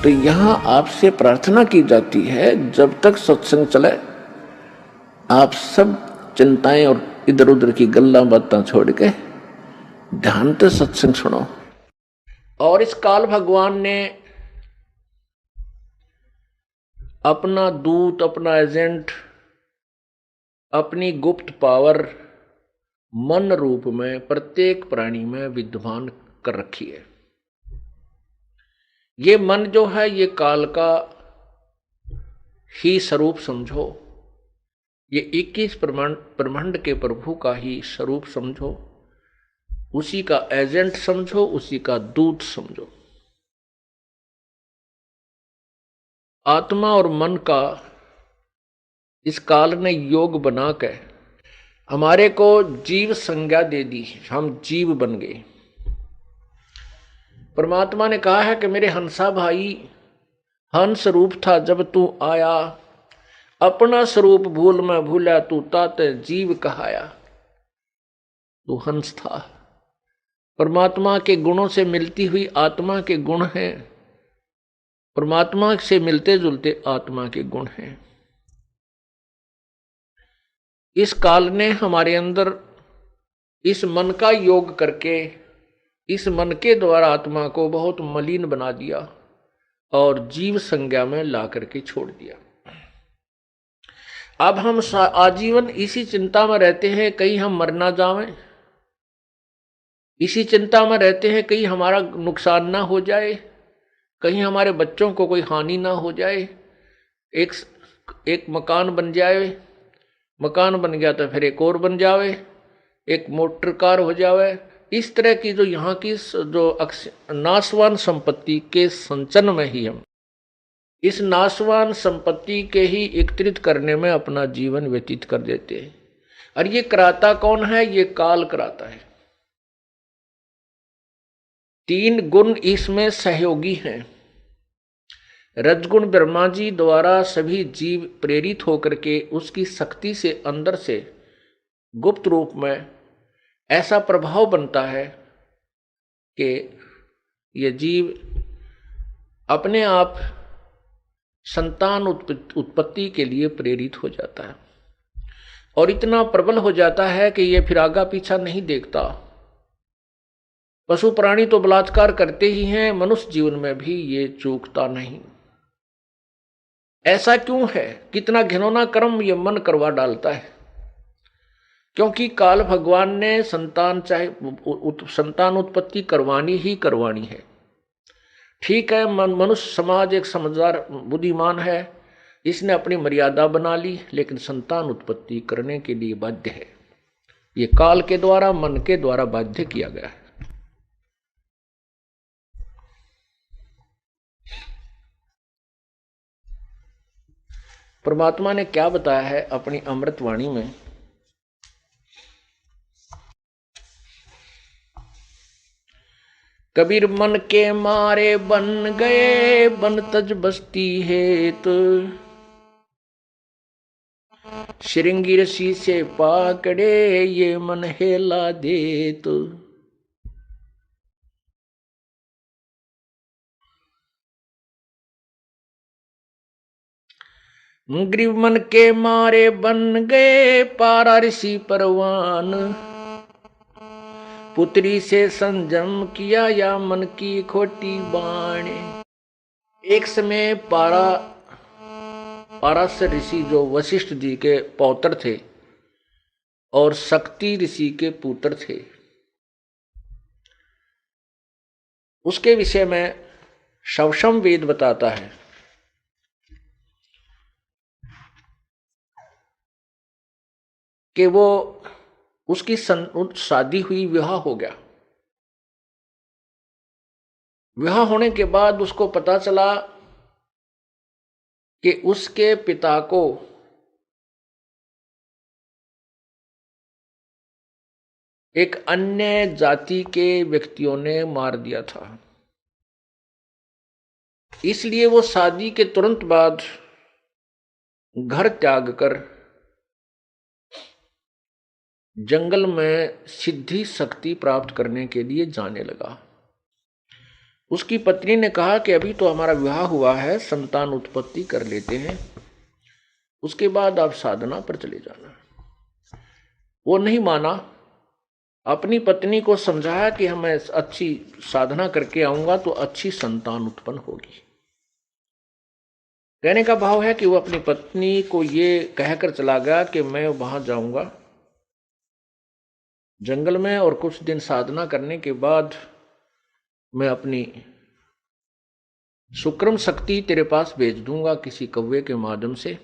तो यहां आपसे प्रार्थना की जाती है, जब तक सत्संग चले आप सब चिंताएं और इधर उधर की गल्ला बातें छोड़ के ध्यान से सत्संग सुनो। और इस काल भगवान ने अपना दूत, अपना एजेंट, अपनी गुप्त पावर मन रूप में प्रत्येक प्राणी में विद्यमान कर रखी है। ये मन जो है ये काल का ही स्वरूप समझो, ये 21 ब्रह्मांड के प्रभु का ही स्वरूप समझो, उसी का एजेंट समझो, उसी का दूत समझो। आत्मा और मन का इस काल ने योग बना के हमारे को जीव संज्ञा दे दी, हम जीव बन गए। परमात्मा ने कहा है कि मेरे हंसा भाई, हंस रूप था जब तू आया, अपना स्वरूप भूल में भूला, तू ताते जीव कहाया। तू हंस था, परमात्मा के गुणों से मिलती हुई आत्मा के गुण हैं, परमात्मा से मिलते जुलते आत्मा के गुण हैं। इस काल ने हमारे अंदर इस मन का योग करके इस मन के द्वारा आत्मा को बहुत मलिन बना दिया और जीव संज्ञा में ला करके छोड़ दिया। अब हम आजीवन इसी चिंता में रहते हैं कहीं हम मर ना जावें, इसी चिंता में रहते हैं कहीं हमारा नुकसान ना हो जाए, कहीं हमारे बच्चों को कोई हानि ना हो जाए। एक मकान बन जाए, मकान बन गया तो फिर एक और बन जावे, एक मोटर कार हो जावे। इस तरह की जो यहाँ की जो नाशवान संपत्ति के संचन में ही हम इस नाशवान संपत्ति के ही एकत्रित करने में अपना जीवन व्यतीत कर देते हैं। और ये कराता कौन है? ये काल कराता है। 3 गुण इसमें सहयोगी हैं। रजगुण ब्रह्मा जी द्वारा सभी जीव प्रेरित होकर के उसकी शक्ति से अंदर से गुप्त रूप में ऐसा प्रभाव बनता है कि ये जीव अपने आप संतान उत्पत्ति के लिए प्रेरित हो जाता है और इतना प्रबल हो जाता है कि ये फिर आगा पीछा नहीं देखता। पशु प्राणी तो बलात्कार करते ही हैं, मनुष्य जीवन में भी ये चूकता नहीं। ऐसा क्यों है? कितना घिनौना कर्म ये मन करवा डालता है। क्योंकि काल भगवान ने संतान संतान उत्पत्ति करवानी ही करवानी है। ठीक है, मनुष्य समाज एक समझदार बुद्धिमान है, इसने अपनी मर्यादा बना ली, लेकिन संतान उत्पत्ति करने के लिए बाध्य है। ये काल के द्वारा, मन के द्वारा बाध्य किया गया है। परमात्मा ने क्या बताया है अपनी अमृतवाणी में? कबीर मन के मारे बन गए, बन तज बस्ती है तो श्रृंगी रसी से पाकड़े, ये मन हेला दे तो। ग्रीव मन के मारे बन गए, पारा ऋषि परवान, पुत्री से संजम किया या मन की खोटी बाणे। एक समय पाराशर ऋषि जो वशिष्ठ जी के पौत्र थे और शक्ति ऋषि के पुत्र थे, उसके विषय में शवशम वेद बताता है कि वो उसकी शादी हुई, विवाह हो गया। विवाह होने के बाद उसको पता चला कि उसके पिता को एक अन्य जाति के व्यक्तियों ने मार दिया था। इसलिए वो शादी के तुरंत बाद घर त्याग कर जंगल में सिद्धि शक्ति प्राप्त करने के लिए जाने लगा। उसकी पत्नी ने कहा कि अभी तो हमारा विवाह हुआ है, संतान उत्पत्ति कर लेते हैं, उसके बाद आप साधना पर चले जाना। वो नहीं माना, अपनी पत्नी को समझाया कि मैं अच्छी साधना करके आऊंगा तो अच्छी संतान उत्पन्न होगी। कहने का भाव है कि वो अपनी पत्नी को ये कहकर चला गया कि मैं वहां जाऊंगा जंगल में और कुछ दिन साधना करने के बाद मैं अपनी सुक्रम शक्ति तेरे पास भेज दूंगा किसी कौवे के माध्यम से,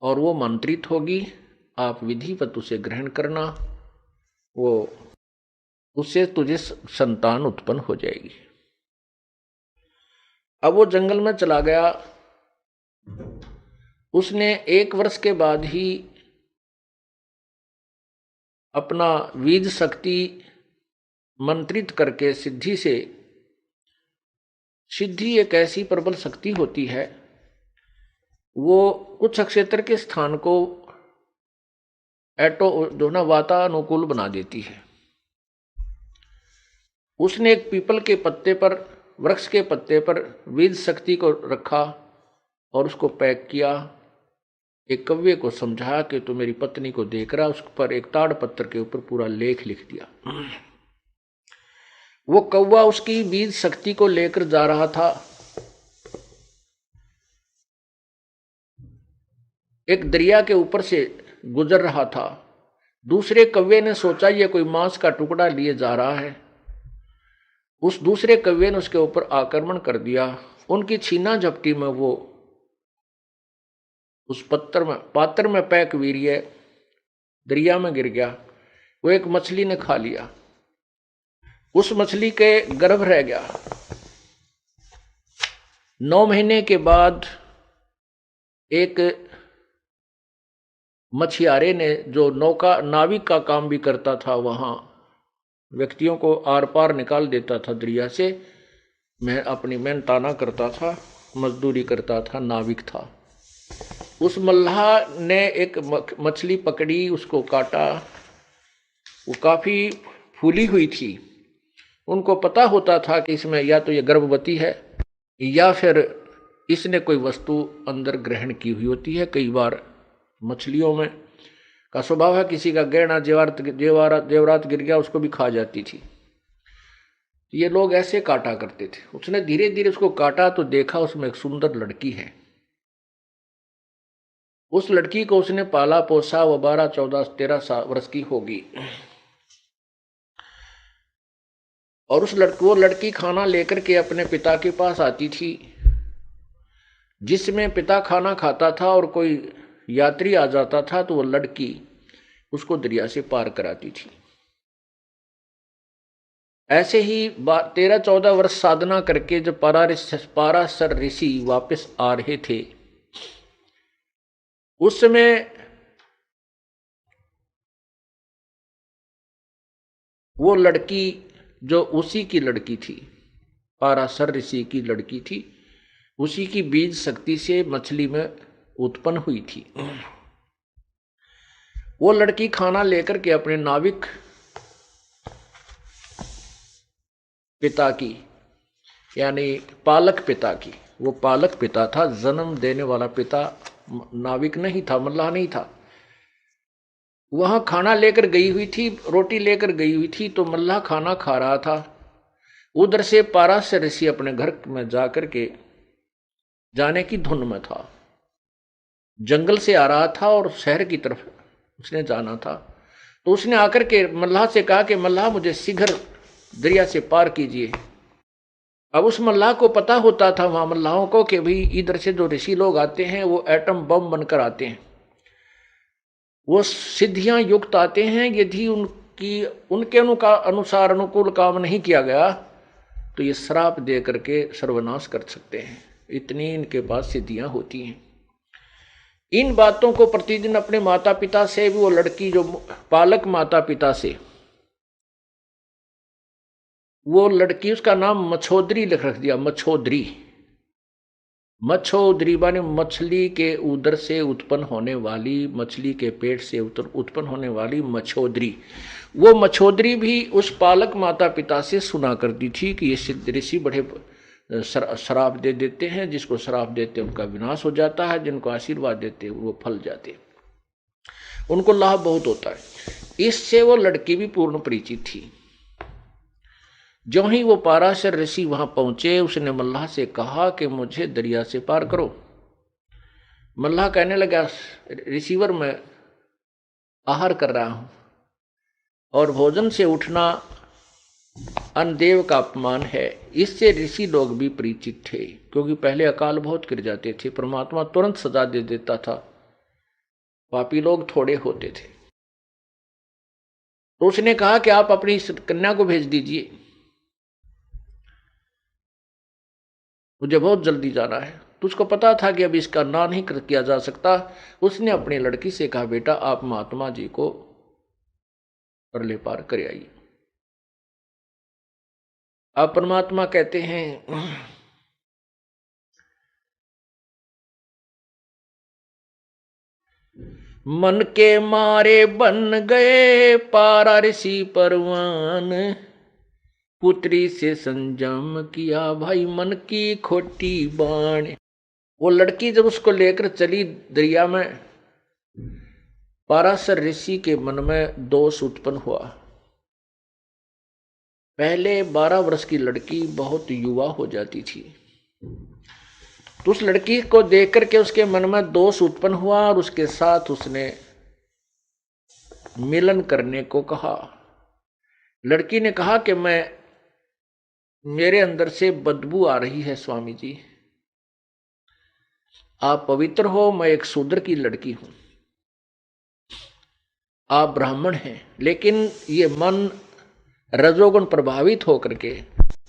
और वो मंत्रित होगी, आप विधिवत उसे ग्रहण करना, वो उससे तुझे संतान उत्पन्न हो जाएगी। अब वो जंगल में चला गया। उसने 1 वर्ष के बाद ही अपना बीज शक्ति मंत्रित करके सिद्धि से, सिद्धि एक ऐसी प्रबल शक्ति होती है, वो कुछ क्षेत्र के स्थान को जो ना वातानुकूल बना देती है। उसने एक पीपल के पत्ते पर, वृक्ष के पत्ते पर बीज शक्ति को रखा और उसको पैक किया। एक कव्वे को समझाया कि तू मेरी पत्नी को देख रहा, उस पर एक ताड़ पत्थर के ऊपर पूरा लेख लिख दिया। वो कौवा उसकी बीज शक्ति को लेकर जा रहा था। एक दरिया के ऊपर से गुजर रहा था। दूसरे कौवे ने सोचा ये कोई मांस का टुकड़ा लिए जा रहा है। उस दूसरे कौवे ने उसके ऊपर आक्रमण कर दिया। उनकी छीना झपटी में वो उस पात्र में पैक वीर्य दरिया में गिर गया। वो एक मछली ने खा लिया, उस मछली के गर्भ रह गया। 9 महीने के बाद एक मछियारे ने, जो नाविक का काम भी करता था, वहां व्यक्तियों को आर पार निकाल देता था दरिया से, मैं अपनी मेहनताना करता था, मजदूरी करता था, नाविक था। उस मल्लाह ने एक मछली पकड़ी, उसको काटा। वो काफी फूली हुई थी। उनको पता होता था कि इसमें या तो ये गर्भवती है या फिर इसने कोई वस्तु अंदर ग्रहण की हुई होती है। कई बार मछलियों में का स्वभाव है, किसी का गहना जेवरात गिर गया उसको भी खा जाती थी। ये लोग ऐसे काटा करते थे। उसने धीरे धीरे उसको काटा तो देखा उसमें एक सुंदर लड़की है। उस लड़की को उसने पाला पोसा, वो 12, 14, 13 वर्ष की होगी। और वो लड़की खाना लेकर के अपने पिता के पास आती थी। जिसमें पिता खाना खाता था और कोई यात्री आ जाता था तो वो लड़की उसको दरिया से पार कराती थी। ऐसे ही 13-14 वर्ष साधना करके जब पाराशर ऋषि वापस आ रहे थे, उस समय वो लड़की जो उसी की लड़की थी, पाराशर ऋषि की लड़की थी, उसी की बीज शक्ति से मछली में उत्पन्न हुई थी। वो लड़की खाना लेकर के अपने नाविक पिता की, यानी पालक पिता की, वो पालक पिता था, जन्म देने वाला पिता नाविक नहीं था, मल्लाह नहीं था, वहां खाना लेकर गई हुई थी, रोटी लेकर गई हुई थी। तो मल्लाह खाना खा रहा था। उधर से पाराशर ऋषि अपने घर में जाकर के जाने की धुन में था। जंगल से आ रहा था और शहर की तरफ उसने जाना था। तो उसने आकर के मल्लाह से कहा कि मल्लाह मुझे शीघ्र दरिया से पार कीजिए। अब उस मल्लाह को पता होता था वहां मल्लाहों को कि भाई इधर से जो ऋषि लोग आते हैं वो एटम बम बनकर आते हैं, वो सिद्धियां युक्त आते हैं। यदि उनके अनुसार अनुकूल काम नहीं किया गया तो ये श्राप दे करके सर्वनाश कर सकते हैं। इतनी इनके पास सिद्धियां होती हैं। इन बातों को प्रतिदिन अपने माता पिता से भी, वो लड़की जो पालक माता पिता से, वो लड़की, उसका नाम मछोदरी लिख रख दिया, मछोदरी। मच्छोदरी माने मछली के उदर से उत्पन्न होने वाली, मछली के पेट से उत्पन्न होने वाली मच्छोदरी। वो मच्छोदरी भी उस पालक माता पिता से सुना करती थी कि ये सिद्ध ऋषि बड़े श्राप दे देते हैं, जिसको श्राप देते उनका विनाश हो जाता है, जिनको आशीर्वाद देते वो फल जाते, उनको लाभ बहुत होता है। इससे वो लड़की भी पूर्ण परिचित थी। जो ही वो पाराशर ऋषि वहां पहुंचे, उसने मल्लाह से कहा कि मुझे दरिया से पार करो। मल्लाह कहने लगा, रिसीवर मैं आहार कर रहा हूं और भोजन से उठना अनदेव का अपमान है। इससे ऋषि लोग भी परिचित थे, क्योंकि पहले अकाल बहुत गिर जाते थे, परमात्मा तुरंत सजा दे देता था, पापी लोग थोड़े होते थे। तो उसने कहा कि आप अपनी कन्या को भेज दीजिए, मुझे बहुत जल्दी जाना है। तो उसको पता था कि अब इसका ना नहीं किया जा सकता। उसने अपनी लड़की से कहा, बेटा आप महात्मा जी को परले पार कर आइए। अब परमात्मा कहते हैं, मन के मारे बन गए पारा ऋषि परवान, पुत्री से संजम किया भाई मन की खोटी बाण। वो लड़की जब उसको लेकर चली दरिया में, पाराशर ऋषि के मन में दोष उत्पन्न हुआ। पहले 12 वर्ष की लड़की बहुत युवा हो जाती थी, तो उस लड़की को देख करके उसके मन में दोष उत्पन्न हुआ और उसके साथ उसने मिलन करने को कहा। लड़की ने कहा कि मेरे अंदर से बदबू आ रही है स्वामी जी, आप पवित्र हो, मैं एक शूद्र की लड़की हूं, आप ब्राह्मण हैं। लेकिन ये मन रजोगुण प्रभावित होकर के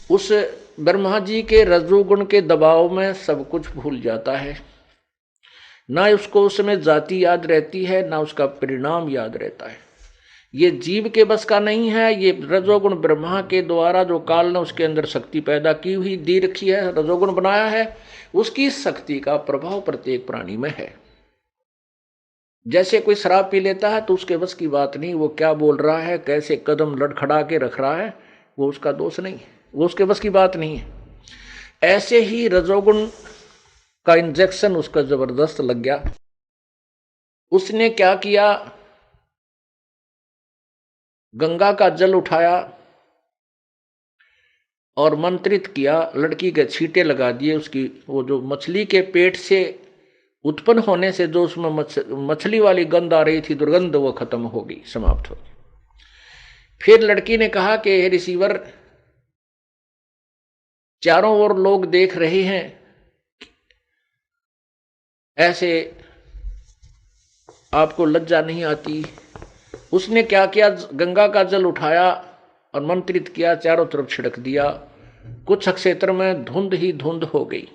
उस ब्रह्मा जी के रजोगुण के दबाव में सब कुछ भूल जाता है, ना उसको उसमें जाति याद रहती है, ना उसका परिणाम याद रहता है। ये जीव के बस का नहीं है, ये रजोगुण ब्रह्मा के द्वारा जो काल ने उसके अंदर शक्ति पैदा की हुई दी रखी है, रजोगुण बनाया है, उसकी शक्ति का प्रभाव प्रत्येक प्राणी में है। जैसे कोई शराब पी लेता है तो उसके बस की बात नहीं, वो क्या बोल रहा है, कैसे कदम लड़खड़ा के रख रहा है, वो उसका दोष नहीं है, वो उसके बस की बात नहीं है। ऐसे ही रजोगुण का इंजेक्शन उसका जबरदस्त लग गया। उसने क्या किया, गंगा का जल उठाया और मंत्रित किया, लड़की के छींटे लगा दिए। उसकी वो जो मछली के पेट से उत्पन्न होने से जो उसमें मछली वाली गंध आ रही थी, दुर्गंध, वो खत्म हो गई, समाप्त हो गई। फिर लड़की ने कहा कि हे रिसीवर, चारों ओर लोग देख रहे हैं, ऐसे आपको लज्जा नहीं आती। उसने क्या किया, गंगा का जल उठाया और मंत्रित किया, चारों तरफ छिड़क दिया। कुछ क्षेत्र में धुंध ही धुंध हो गई।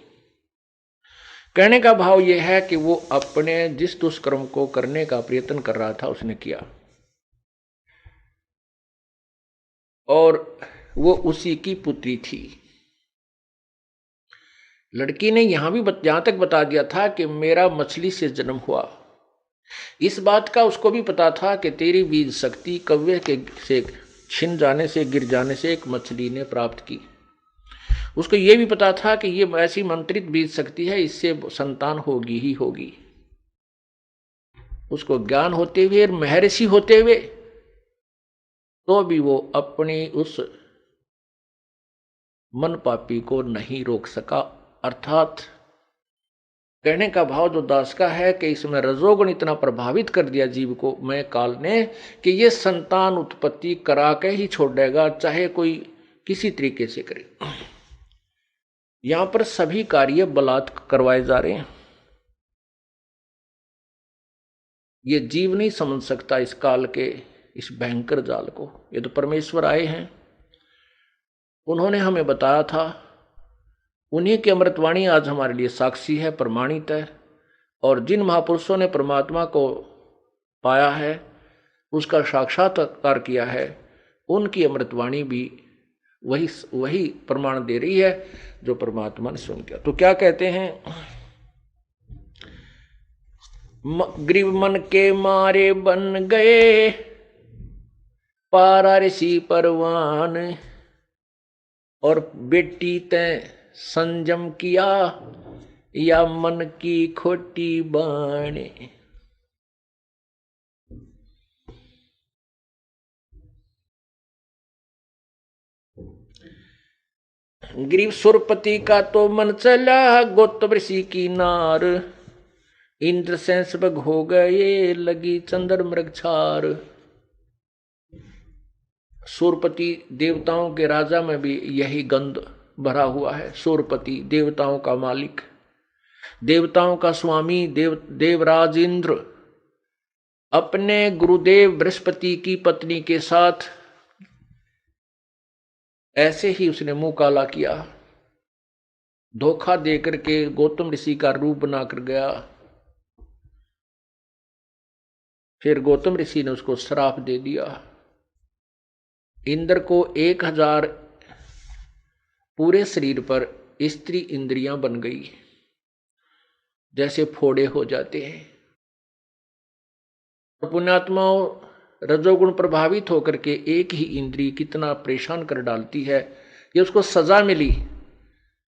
कहने का भाव यह है कि वो अपने जिस दुष्कर्म को करने का प्रयत्न कर रहा था उसने किया, और वो उसी की पुत्री थी। लड़की ने यहां भी जहां तक बता दिया था कि मेरा मछली से जन्म हुआ, इस बात का उसको भी पता था कि तेरी बीज शक्ति कव्वे के से छिन जाने से, गिर जाने से एक मछली ने प्राप्त की। उसको यह भी पता था कि ये ऐसी मंत्रित बीज शक्ति है, इससे संतान होगी ही होगी। उसको ज्ञान होते हुए, महर्षि होते हुए, तो भी वो अपनी उस मन पापी को नहीं रोक सका। अर्थात कहने का भाव जो दास का है कि इसमें रजोगुण इतना प्रभावित कर दिया जीव को, मैं काल ने, कि ये संतान उत्पत्ति करा के ही छोड़ेगा, चाहे कोई किसी तरीके से करे। यहां पर सभी कार्य बलात् करवाए जा रहे हैं। ये जीव नहीं समझ सकता इस काल के इस भयंकर जाल को। ये तो परमेश्वर आए हैं, उन्होंने हमें बताया था, उन्हीं की अमृतवाणी आज हमारे लिए साक्षी है, प्रमाणित है। और जिन महापुरुषों ने परमात्मा को पाया है, उसका साक्षात्कार किया है, उनकी अमृतवाणी भी वही वही प्रमाण दे रही है जो परमात्मा ने स्वयं किया। तो क्या कहते हैं, ग्रीव मन के मारे बन गए पारा ऋषि परवान, और बेटी तै संयम किया या मन की खोटी बाणे। ग्रीव सुरपति का तो मन चला गौतम ऋषि की नार, इंद्र सेंसबग हो गए लगी चंद्र मृग छार। सूरपति देवताओं के राजा में भी यही गंध भरा हुआ है। सूरपति देवताओं का मालिक, देवताओं का स्वामी, देवराज इंद्र अपने गुरुदेव बृहस्पति की पत्नी के साथ ऐसे ही उसने मुंह काला किया, धोखा देकर के गौतम ऋषि का रूप बनाकर गया। फिर गौतम ऋषि ने उसको श्राप दे दिया। इंद्र को 1000 पूरे शरीर पर स्त्री इंद्रियां बन गई, जैसे फोड़े हो जाते हैं। पुण्यात्माओं, रजोगुण प्रभावित होकर के एक ही इंद्रिय कितना परेशान कर डालती है। ये उसको सजा मिली,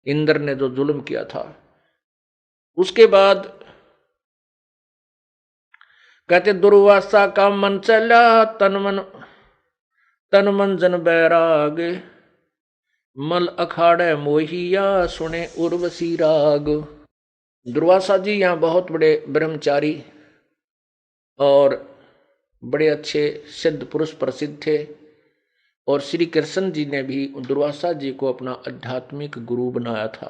इंद्र ने जो जुल्म किया था। उसके बाद कहते दुर्वासा का मन चला तन मन जन बैराग, मल अखाड़े मोहिया सुने उर्वशी राग। दुर्वासा जी यहाँ बहुत बड़े ब्रह्मचारी और बड़े अच्छे सिद्ध पुरुष प्रसिद्ध थे, और श्री कृष्ण जी ने भी दुर्वासा जी को अपना आध्यात्मिक गुरु बनाया था।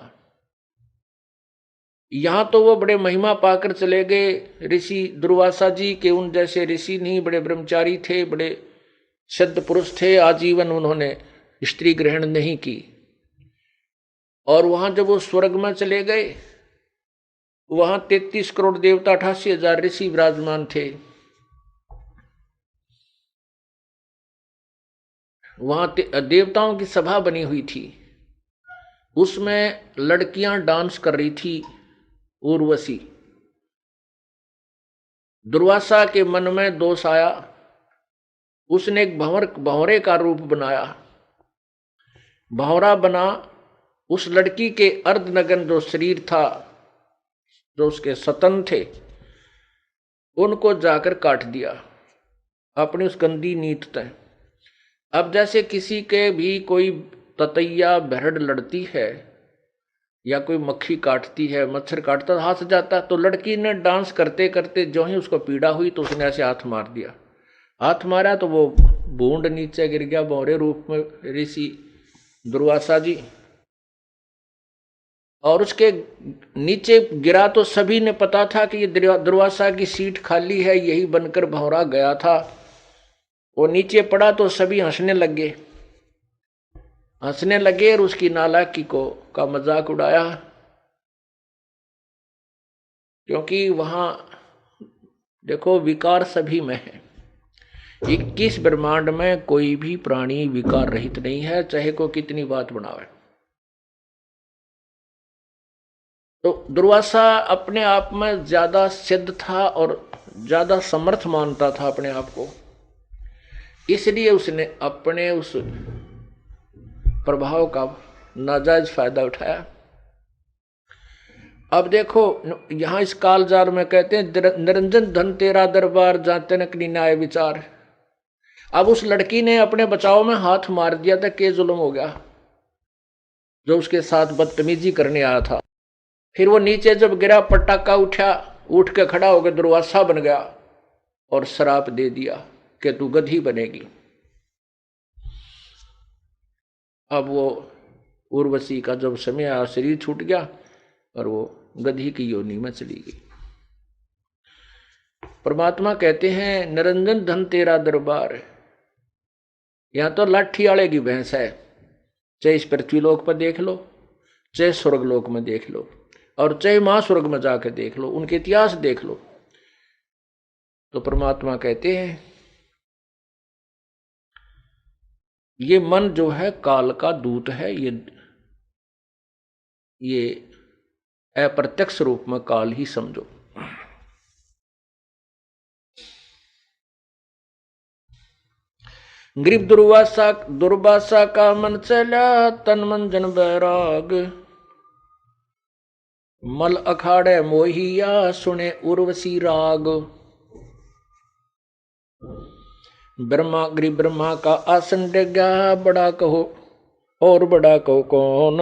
यहां तो वो बड़े महिमा पाकर चले गए ऋषि दुर्वासा जी के, उन जैसे ऋषि नहीं, बड़े ब्रह्मचारी थे, बड़े सिद्ध पुरुष थे। आजीवन उन्होंने स्त्री ग्रहण नहीं की। और वहां जब वो स्वर्ग में चले गए, वहां 33 करोड़ देवता 88,000 ऋषि विराजमान थे। वहां देवताओं की सभा बनी हुई थी, उसमें लड़कियां डांस कर रही थी, उर्वशी। दुर्वासा के मन में दोष आया, उसने एक भंवरे का रूप बनाया। भंवरा बना, उस लड़की के अर्धनग्न जो शरीर था, जो उसके सतन थे, उनको जाकर काट दिया अपनी उस गंदी नीत तय। अब जैसे किसी के भी कोई ततैया भेड़ लड़ती है या कोई मक्खी काटती है, मच्छर काटता, हाथ जाता, तो लड़की ने डांस करते करते जो ही उसको पीड़ा हुई तो उसने ऐसे हाथ मार दिया। हाथ मारा तो वो बूंद नीचे गिर गया भंवरे रूप में ऋषि दुर्वासा जी। और उसके नीचे गिरा तो सभी ने पता था कि ये दुर्वासा की सीट खाली है, यही बनकर भंवरा गया था। वो नीचे पड़ा तो सभी हंसने लगे और उसकी नालायकी का मजाक उड़ाया, क्योंकि वहां देखो विकार सभी में है। 21 ब्रह्मांड में कोई भी प्राणी विकार रहित नहीं है, चाहे को कितनी बात बनावे। तो दुर्वासा अपने आप में ज्यादा सिद्ध था और ज्यादा समर्थ मानता था अपने आप को, इसलिए उसने अपने उस प्रभाव का नाजायज फायदा उठाया। अब देखो यहां इस कालजार में कहते हैं निरंजन धन तेरा दरबार जाते नकली न्याय विचार। अब उस लड़की ने अपने बचाव में हाथ मार दिया था, के जुल्म हो गया जो उसके साथ बदतमीजी करने आया था। फिर वो नीचे जब गिरा, पटाखा उठा, उठ के खड़ा होकर दुर्वासा बन गया और श्राप दे दिया कि तू गधी बनेगी। अब वो उर्वशी का जब समय आया, शरीर छूट गया और वो गधी की योनि में चली गई। परमात्मा कहते हैं निरंजन धन तेरा दरबार। यहां तो लाठी आले की भैंस है, चाहे इस पृथ्वीलोक पर देख लो, चाहे स्वर्गलोक में देख लो, और चाहे महास्वर्ग में जाकर देख लो, उनके इतिहास देख लो। तो परमात्मा कहते हैं ये मन जो है काल का दूत है, ये अप्रत्यक्ष रूप में काल ही समझो। ग्रीब दुर्वासा का मन चला, तन मन जन बैराग। मल अखाड़े मोहिया, सुने उर्वशी राग। ब्रह्मा का आसन डेगा, बड़ा कहो और बड़ा को कौन।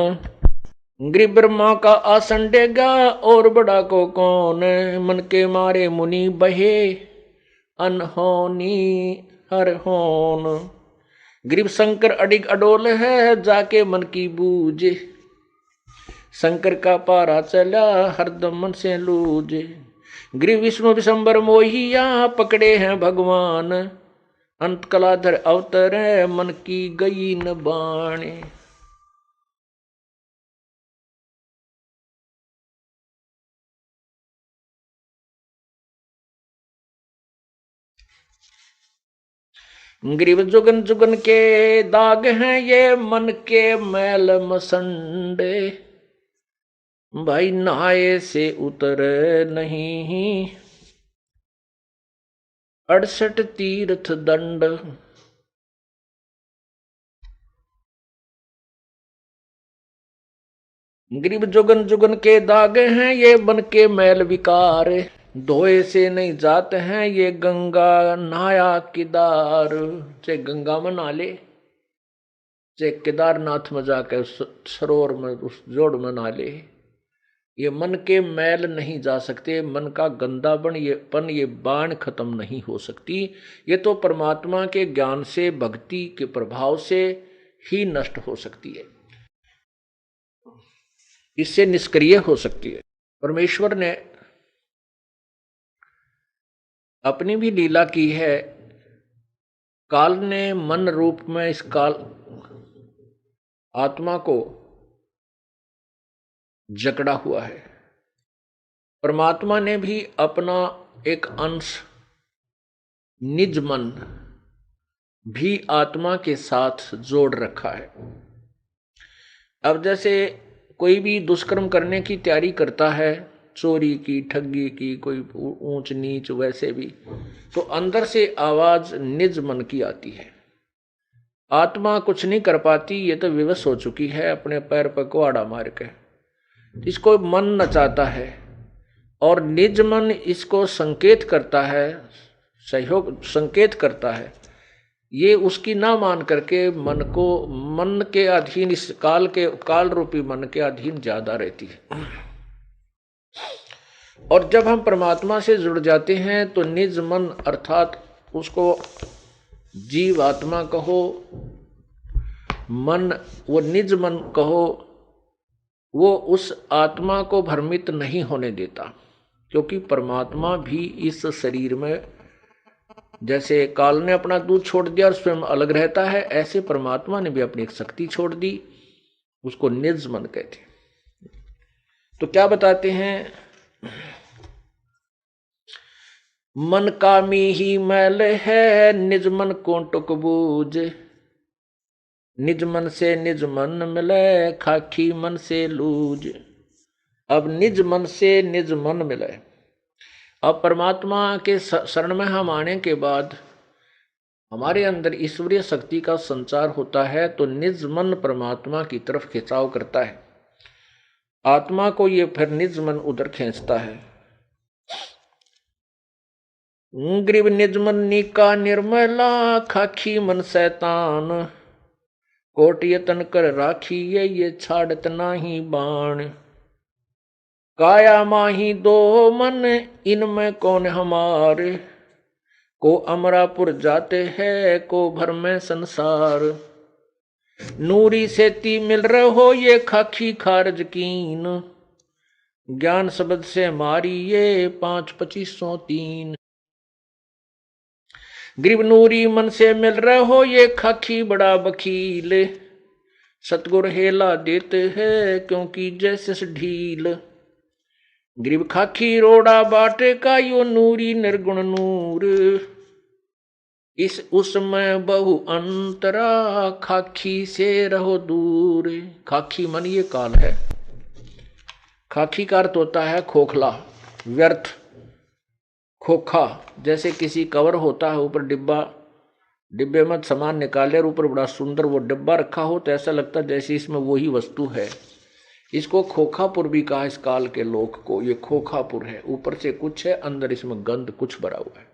ग्रीब ब्रह्मा का आसन डेगा और बड़ा को कौन। मन के मारे मुनि बहे, अनहोनी हर होन। ग्रीब शंकर अडिग अडोल है, जाके मन की बूझे। शंकर का पारा चला, हरदम मन से लूझे। ग्रीब विष्णु विशंबर मोहिया, पकड़े हैं भगवान। अंत कलाधर अवतरे, मन की गई न बाणे। ग्रीव जुगन जुगन के दाग हैं, ये मन के मैल मसंडे। भाई नहाए से उतर नहीं, 68 तीर्थ दंड। ग्रीब जुगन जुगन के दाग हैं, ये मन के मैल विकार। धोए से नहीं जाते हैं, ये गंगा नहाया किदार। चाहे गंगा में नहा ले, चाहे केदारनाथ में जाके उस सरोवर में, उस जोड़ में नहा ले, ये मन के मैल नहीं जा सकते। मन का गंदापन, ये बाण खत्म नहीं हो सकती। ये तो परमात्मा के ज्ञान से, भक्ति के प्रभाव से ही नष्ट हो सकती है, इससे निष्क्रिय हो सकती है। परमेश्वर ने अपनी भी लीला की है। काल ने मन रूप में इस काल आत्मा को जकड़ा हुआ है। परमात्मा ने भी अपना एक अंश, निज मन भी आत्मा के साथ जोड़ रखा है। अब जैसे कोई भी दुष्कर्म करने की तैयारी करता है, चोरी की, ठगी की, कोई ऊंच नीच, वैसे भी तो अंदर से आवाज निज मन की आती है। आत्मा कुछ नहीं कर पाती, ये तो विवश हो चुकी है, अपने पैर पर कुहाड़ा मार के। इसको मन नचाता है और निज मन इसको संकेत करता है, सहयोग संकेत करता है। ये उसकी ना मान करके मन के अधीन, इस काल रूपी मन के अधीन ज्यादा रहती है। और जब हम परमात्मा से जुड़ जाते हैं तो निज मन, अर्थात उसको जीव आत्मा कहो, मन, वो निज मन कहो, वो उस आत्मा को भ्रमित नहीं होने देता। क्योंकि परमात्मा भी इस शरीर में, जैसे काल ने अपना दूध छोड़ दिया और स्वयं अलग रहता है, ऐसे परमात्मा ने भी अपनी एक शक्ति छोड़ दी, उसको निज मन कहते। तो क्या बताते हैं, मन कामी ही मैल है, निज मन को टुक बूझ। निज मन से निज मन मिले, खाकी मन से लूज। अब निज मन से निज मन मिले। अब परमात्मा के शरण में हम आने के बाद हमारे अंदर ईश्वरीय शक्ति का संचार होता है, तो निज मन परमात्मा की तरफ खिंचाव करता है। आत्मा को ये फिर निज मन उधर खींचता है। ग्रीव निज मन नीका निर्मला, खाखी मन शैतान। कोट यतन कर राखी, ये छाड़त नाही बाण। काया माही दो मन, इनमें कौन हमारे। को अमरापुर जाते हैं, को भर में संसार। नूरी सेती मिल रहो, ये खाखी खारज कीन। ज्ञान शब्द से मारी, ये 5-2503। ग्रीब नूरी मन से मिल रहो, ये खाखी बड़ा बखील। सतगुर हेला देते हैं, क्योंकि जैसे ढील। ग्रीब खाखी रोड़ा बाटे का, यो नूरी निर्गुण नूर। इस उसमें बहु अंतरा, खाखी से रहो दूर। खाखी मन ये काल है। खाखी का अर्थ होता है खोखला, व्यर्थ, खोखा। जैसे किसी कवर होता है, ऊपर डिब्बा, डिब्बे में सामान निकाले और ऊपर बड़ा सुंदर वो डिब्बा रखा हो, तो ऐसा लगता है जैसे इसमें वही वस्तु है। इसको खोखापुर भी कहा इस काल के लोक को। ये खोखापुर है, ऊपर से कुछ है, अंदर इसमें गंध कुछ भरा हुआ है।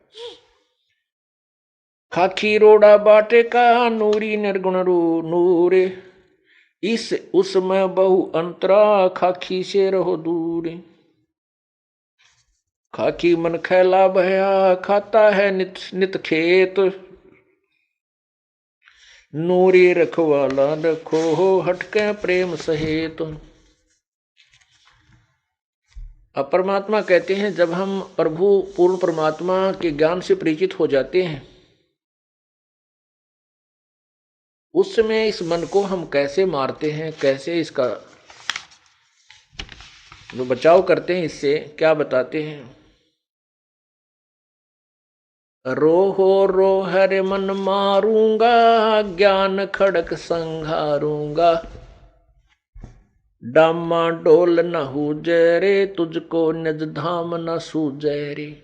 खाखी रोड़ा बाटे का, नूरी निर्गुण नूरे। इस उसमें बहु अंतरा, खाखी से रहो दूर। खाखी मन खैला भया, खाता है नित नित खेत। नूरी रखवाला रखो हो, हटके प्रेम सहेत। अब परमात्मा कहते हैं, जब हम प्रभु पूर्ण परमात्मा के ज्ञान से परिचित हो जाते हैं, उस समय इस मन को हम कैसे मारते हैं, कैसे इसका जो बचाव करते हैं, इससे क्या बताते हैं। रोहो रो हरे मन मारूंगा, ज्ञान खड़क संघारूंगा। डामा डोल न हुजे रे, तुझको निज धाम न सूझे रे।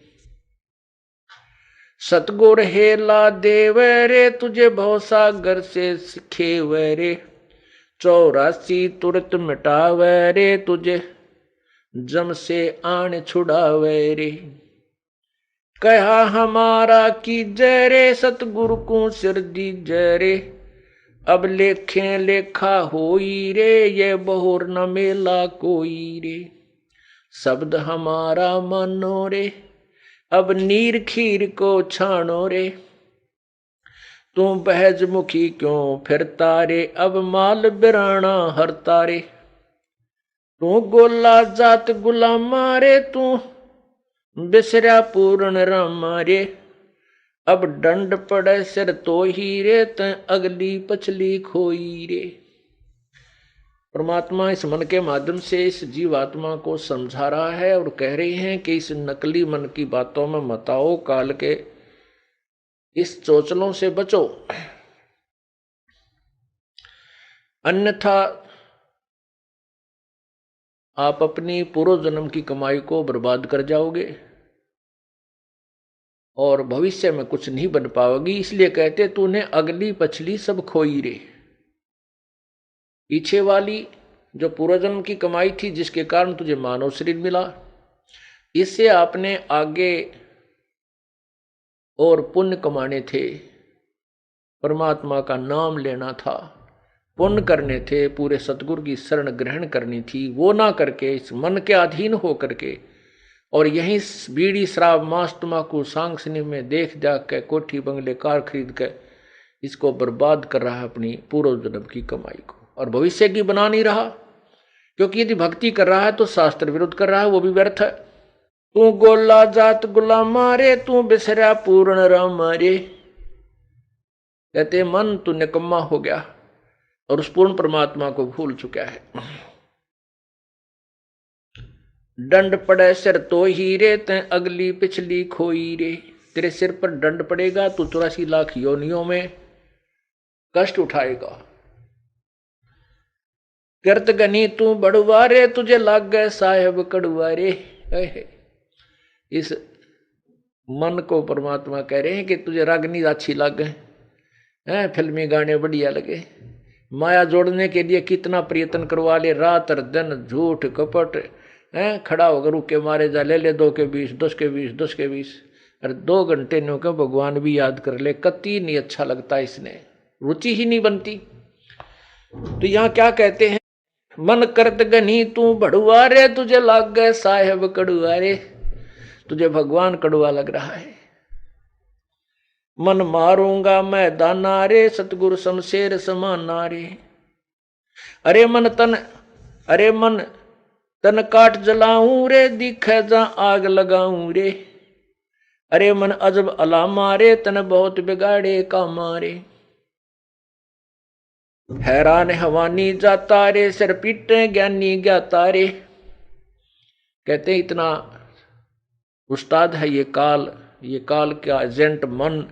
सतगुर हेला देवे रे, तुझे भवसागर से सिखेवे रे। 84 तुरत मिटावे रे, तुझे जम से आन छुड़ावे रे। कहा हमारा की जय रे, सतगुरु को सिर दी जय रे। अब लेखे लेखा होई रे, ये बहुर न मेला कोई रे। शब्द हमारा मानो रे, अब नीर खीर को छानो रे। तू बहज मुखी क्यों फिरता रे, अब माल बिराना हरता रे। तू गोला जात गुलामा रे, तू बिसरा पूर्ण रामा रे। अब दंड पड़े सिर तो ही रे, त अगली पछली खोई रे। परमात्मा इस मन के माध्यम से इस जीवात्मा को समझा रहा है और कह रही हैं कि इस नकली मन की बातों में मत आओ, काल के इस चोचलों से बचो, अन्यथा आप अपनी पूर्व जन्म की कमाई को बर्बाद कर जाओगे और भविष्य में कुछ नहीं बन पाओगी। इसलिए कहते तूने अगली पछली सब खोई रे। पीछे वाली जो पूर्वजन्म की कमाई थी, जिसके कारण तुझे मानव शरीर मिला, इससे आपने आगे और पुण्य कमाने थे, परमात्मा का नाम लेना था, पुण्य करने थे, पूरे सतगुरु की शरण ग्रहण करनी थी। वो ना करके इस मन के अधीन हो करके और यही बीड़ी शराब मांस तम्बाकू सांगसनी में देख जाग के कोठी बंगले कार खरीद के इसको बर्बाद कर रहा है, अपनी पूर्व जन्म की कमाई को, और भविष्य की बना नहीं रहा। क्योंकि यदि भक्ति कर रहा है तो शास्त्र विरुद्ध कर रहा है, वो भी व्यर्थ है। तू गोला जात गुलामा रे, तू बिसरा पूर्ण रामा रे। कहते मन तू निकम्मा हो गया और उस पूर्ण परमात्मा को भूल चुका है। दंड पड़े सिर तो ही रे, ते अगली पिछली खोई रे। तेरे सिर पर दंड पड़ेगा, तू 84 लाख योनियों में कष्ट उठाएगा। कृत गनी तू बड़ुआ रे, तुझे लाग गए साहेब कड़ुआ रे। इस मन को परमात्मा कह रहे हैं कि तुझे रागनी अच्छी लगे, फिल्मी गाने बढ़िया लगे, माया जोड़ने के लिए कितना प्रयत्न करवा ले, रात और दिन झूठ कपट, खड़ा होकर रुके मारे जा, ले ले 2 के 20, 10 के 20, 10 के 20, अरे 2 घंटे नो के भगवान भी याद कर ले, कति नहीं अच्छा लगता, इसने रुचि ही नहीं बनती। तो यहाँ क्या कहते हैं, मन करत गनी तू बड़ुआ रे, तुझे लाग गए साहेब कड़ुआ रे। तुझे भगवान कड़ुआ लग रहा है। मन मारूंगा मैं दाना रे, सतगुरु शमशेर समाना रे। अरे मन तन काट जलाऊं रे, दिखे जा आग लगाऊं रे। अरे मन अजब अलामा रे, तन बहुत बिगाड़े कामा रे। हैरान हवानी जाता रे, सिर पीटे ज्ञानी ज्ञाता रे। कहते इतना उस्ताद है ये काल का एजेंट मन,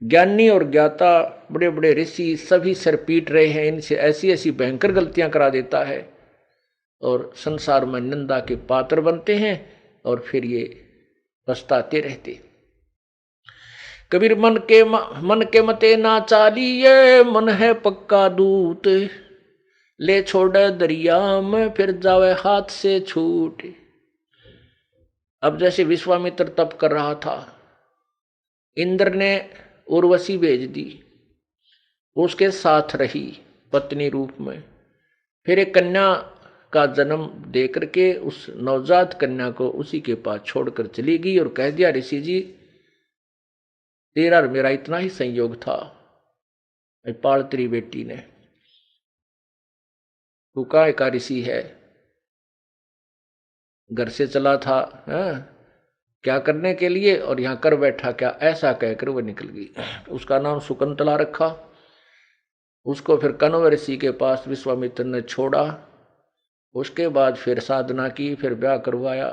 ज्ञानी और ज्ञाता बड़े बड़े ऋषि सभी सिर पीट रहे हैं, इनसे ऐसी ऐसी भयंकर गलतियां करा देता है और संसार में निंदा के पात्र बनते हैं और फिर ये पछताते रहते। कबीर मन के मते ना चालिए, मन है पक्का दूत, ले छोड़े दरिया में फिर जावे हाथ से छूट। अब जैसे विश्वामित्र तप कर रहा था, इंद्र ने उर्वशी भेज दी, उसके साथ रही पत्नी रूप में, फिर एक कन्या का जन्म दे करके उस नवजात कन्या को उसी के पास छोड़कर चली गई और कह दिया, ऋषि जी तेरा और मेरा इतना ही संयोग था, पाल तेरी बेटी ने, तू काय का ऋषि है, घर से चला था क्या करने के लिए और यहां कर बैठा क्या, ऐसा कहकर वह निकल गई। उसका नाम शकुंतला रखा। उसको फिर कण्व ऋषि के पास विश्वामित्र ने छोड़ा, उसके बाद फिर साधना की, फिर ब्याह करवाया।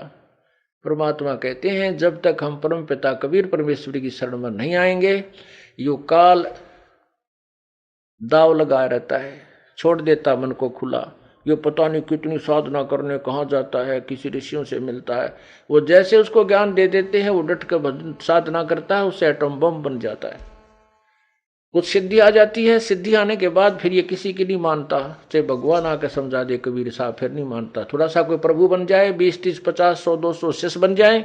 परमात्मा कहते हैं जब तक हम परम पिता कबीर परमेश्वरी की शरण में नहीं आएंगे, यो काल दाव लगाया रहता है, छोड़ देता मन को खुला। यो पता नहीं कितनी साधना करने कहाँ जाता है, किसी ऋषियों से मिलता है, वो जैसे उसको ज्ञान दे देते हैं वो डट कर साधना करता है, उससे एटम बम बन जाता है। कुछ सिद्धि आ जाती है, सिद्धि आने के बाद फिर ये किसी की नहीं मानता, चाहे भगवान आकर समझा दे कबीर साहब, फिर नहीं मानता। थोड़ा सा कोई प्रभु बन जाए, 20, 30, 50, 100, 200 शिष्य बन जाए,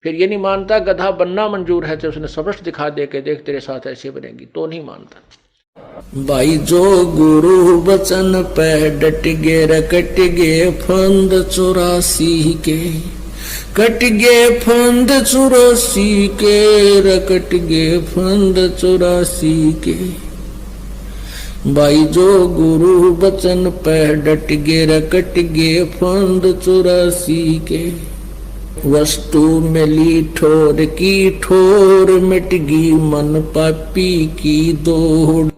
फिर ये नहीं मानता। गधा बनना मंजूर है, तो उसने सबस्ट दिखा दे के देख तेरे साथ ऐसे बनेगी, तो नहीं मानता। भाई जो गुरु बचन पे डट गे रकट गे फंद 84 के, कट गे फंद 84 के, रकट गे फंद 84 के। भाई जो गुरु बचन पे डट गे रकट गे फंद 84 के। वस्तु मिली ठोर की ठोर, मिट गई मन पापी की दौड़,